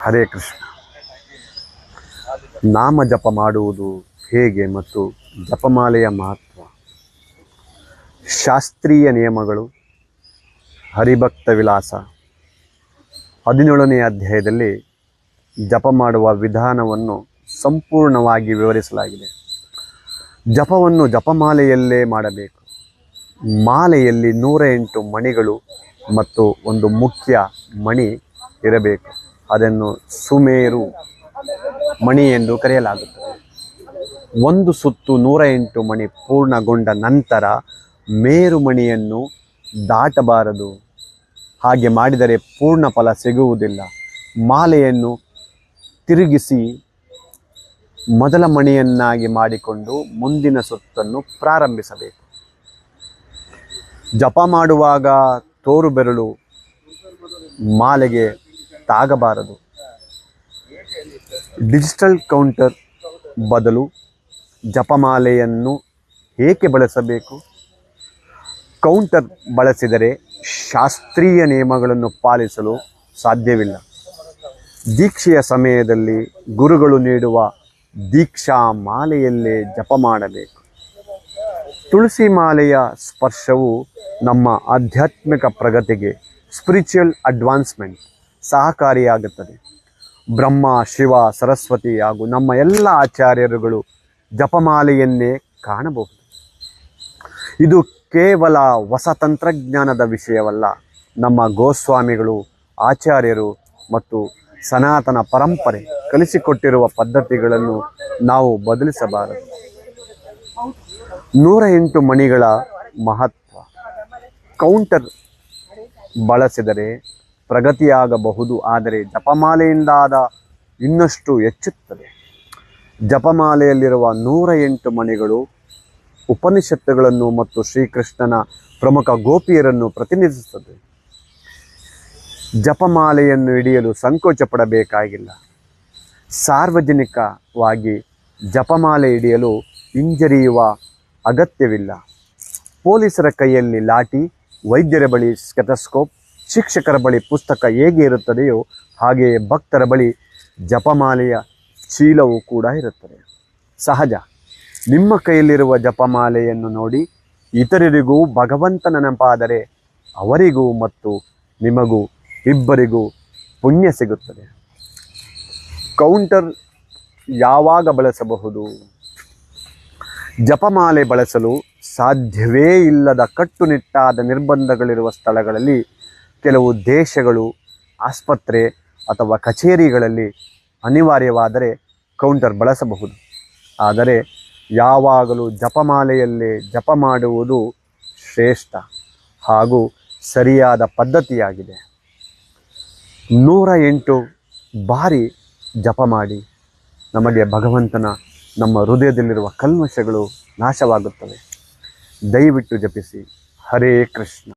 ಹರೇ ಕೃಷ್ಣ. ನಾಮ ಜಪ ಮಾಡುವುದು ಹೇಗೆ ಮತ್ತು ಜಪಮಾಲೆಯ ಮಹತ್ವ, ಶಾಸ್ತ್ರೀಯ ನಿಯಮಗಳು, ಹರಿಭಕ್ತ ವಿಲಾಸ 17ನೇ ಅಧ್ಯಾಯದಲ್ಲಿ ಜಪ ಮಾಡುವ ವಿಧಾನವನ್ನು ಸಂಪೂರ್ಣವಾಗಿ ವಿವರಿಸಲಾಗಿದೆ. ಜಪವನ್ನು ಜಪಮಾಲೆಯಲ್ಲೇ ಮಾಡಬೇಕು. ಮಾಲೆಯಲ್ಲಿ 108 ಮಣಿಗಳು ಮತ್ತು ಒಂದು ಮುಖ್ಯ ಮಣಿ ಇರಬೇಕು. ಅದನ್ನು ಸುಮೇರು ಮಣಿ ಎಂದು ಕರೆಯಲಾಗುತ್ತದೆ. ಒಂದು ಸುತ್ತು 108 ಮಣಿ ಪೂರ್ಣಗೊಂಡ ನಂತರ ಮೇರುಮಣಿಯನ್ನು ದಾಟಬಾರದು. ಹಾಗೆ ಮಾಡಿದರೆ ಪೂರ್ಣ ಫಲ ಸಿಗುವುದಿಲ್ಲ. ಮಾಲೆಯನ್ನು ತಿರುಗಿಸಿ ಮೊದಲ ಮಣಿಯನ್ನಾಗಿ ಮಾಡಿಕೊಂಡು ಮುಂದಿನ ಸುತ್ತನ್ನು ಪ್ರಾರಂಭಿಸಬೇಕು. ಜಪ ಮಾಡುವಾಗ ತೋರು ಬೆರಳು ಮಾಲೆಗೆ ತಾಗಬಾರದು. ಡಿಜಿಟಲ್ ಕೌಂಟರ್ ಬದಲು ಜಪಮಾಲೆಯನ್ನು ಏಕೆ ಬಳಸಬೇಕು? ಕೌಂಟರ್ ಬಳಸಿದರೆ ಶಾಸ್ತ್ರೀಯ ನಿಯಮಗಳನ್ನು ಪಾಲಿಸಲು ಸಾಧ್ಯವಿಲ್ಲ. ದೀಕ್ಷೆಯ ಸಮಯದಲ್ಲಿ ಗುರುಗಳು ನೀಡುವ ದೀಕ್ಷಾ ಮಾಲೆಯಲ್ಲೇ ಜಪ ಮಾಡಬೇಕು. ತುಳಸಿ ಮಾಲೆಯ ಸ್ಪರ್ಶವು ನಮ್ಮ ಆಧ್ಯಾತ್ಮಿಕ ಪ್ರಗತಿಗೆ, ಸ್ಪಿರಿಚುವಲ್ ಅಡ್ವಾನ್ಸ್ಮೆಂಟ್ ಸಹಕಾರಿಯಾಗುತ್ತದೆ. ಬ್ರಹ್ಮ, ಶಿವ, ಸರಸ್ವತಿ ಹಾಗೂ ನಮ್ಮ ಎಲ್ಲ ಆಚಾರ್ಯರುಗಳು ಜಪಮಾಲೆಯನ್ನೇ ಕಾಣಬಹುದು. ಇದು ಕೇವಲ ಹೊಸ ತಂತ್ರಜ್ಞಾನದ ವಿಷಯವಲ್ಲ. ನಮ್ಮ ಗೋಸ್ವಾಮಿಗಳು, ಆಚಾರ್ಯರು ಮತ್ತು ಸನಾತನ ಪರಂಪರೆ ಕಲಿಸಿಕೊಟ್ಟಿರುವ ಪದ್ಧತಿಗಳನ್ನು ನಾವು ಬದಲಿಸಬಾರದು. 108 ಮಣಿಗಳ ಮಹತ್ವ. ಕೌಂಟರ್ ಬಳಸಿದರೆ ಪ್ರಗತಿಯಾಗಬಹುದು, ಆದರೆ ಜಪಮಾಲೆಯಿಂದಾದ ಇನ್ನಷ್ಟು ಹೆಚ್ಚುತ್ತದೆ. ಜಪಮಾಲೆಯಲ್ಲಿರುವ 108 ಮಣಿಗಳು ಉಪನಿಷತ್ತುಗಳನ್ನು ಮತ್ತು ಶ್ರೀಕೃಷ್ಣನ ಪ್ರಮುಖ ಗೋಪಿಯರನ್ನು ಪ್ರತಿನಿಧಿಸುತ್ತದೆ. ಜಪಮಾಲೆಯನ್ನು ಹಿಡಿಯಲು ಸಂಕೋಚ ಪಡಬೇಕಾಗಿಲ್ಲ. ಸಾರ್ವಜನಿಕವಾಗಿ ಜಪಮಾಲೆ ಹಿಡಿಯಲು ಹಿಂಜರಿಯುವ ಅಗತ್ಯವಿಲ್ಲ. ಪೊಲೀಸರ ಕೈಯಲ್ಲಿ ಲಾಠಿ, ವೈದ್ಯರ ಬಳಿ ಸ್ಟೆಥೋಸ್ಕೋಪ್, ಶಿಕ್ಷಕರ ಬಳಿ ಪುಸ್ತಕ ಹೇಗೆ ಇರುತ್ತದೆಯೋ ಹಾಗೆಯೇ ಭಕ್ತರ ಬಳಿ ಜಪಮಾಲೆಯ ಚೀಲವೂ ಕೂಡ ಇರುತ್ತದೆ. ಸಹಜ. ನಿಮ್ಮ ಕೈಯಲ್ಲಿರುವ ಜಪಮಾಲೆಯನ್ನು ನೋಡಿ ಇತರರಿಗೂ ಭಗವಂತ ನೆನಪಾದರೆ ಅವರಿಗೂ ಮತ್ತು ನಿಮಗೂ ಇಬ್ಬರಿಗೂ ಪುಣ್ಯ ಸಿಗುತ್ತದೆ. ಕೌಂಟರ್ ಯಾವಾಗ ಬಳಸಬಹುದು? ಜಪಮಾಲೆ ಬಳಸಲು ಸಾಧ್ಯವೇ ಇಲ್ಲದ ಕಟ್ಟುನಿಟ್ಟಾದ ನಿರ್ಬಂಧಗಳಿರುವ ಸ್ಥಳಗಳಲ್ಲಿ, ಕೆಲವು ದೇಶಗಳು, ಆಸ್ಪತ್ರೆ ಅಥವಾ ಕಚೇರಿಗಳಲ್ಲಿ ಅನಿವಾರ್ಯವಾದರೆ ಕೌಂಟರ್ ಬಳಸಬಹುದು. ಆದರೆ ಯಾವಾಗಲೂ ಜಪಮಾಲೆಯಲ್ಲೇ ಜಪ ಮಾಡುವುದು ಶ್ರೇಷ್ಠ ಹಾಗೂ ಸರಿಯಾದ ಪದ್ಧತಿಯಾಗಿದೆ. 108 ಬಾರಿ ಜಪ ಮಾಡಿ ನಮಗೆ ಭಗವಂತನ, ನಮ್ಮ ಹೃದಯದಲ್ಲಿರುವ ಕಲ್ಮಶಗಳು ನಾಶವಾಗುತ್ತವೆ. ದಯವಿಟ್ಟು ಜಪಿಸಿ. ಹರೇ ಕೃಷ್ಣ.